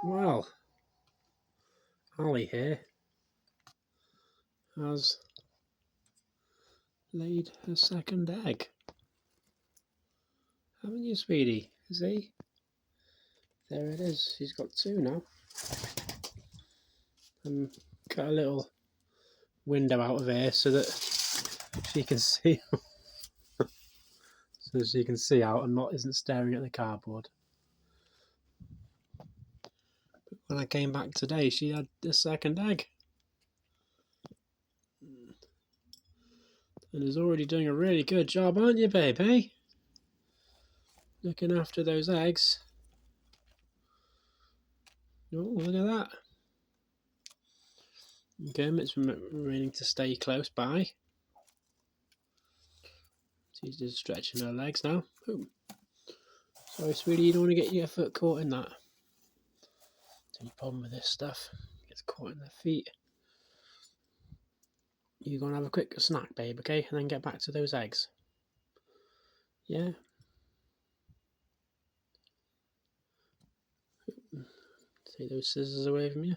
Well, Ali here has laid her second egg. Haven't you, sweetie? See? There it is. She's got two now. Got a little window out of here so that she can see so she can see out and isn't staring at the cardboard. But when I came back today, she had the second egg. And is already doing a really good job, aren't you, baby? Looking after those eggs. Oh, look at that. Kermit's remaining to stay close by. She's just stretching her legs now. Ooh. Sorry, sweetie, you don't want to get your foot caught in that. That's the problem with this stuff. It gets caught in their feet. You're going to have a quick snack, babe, okay? And then get back to those eggs. Yeah? Take those scissors away from you.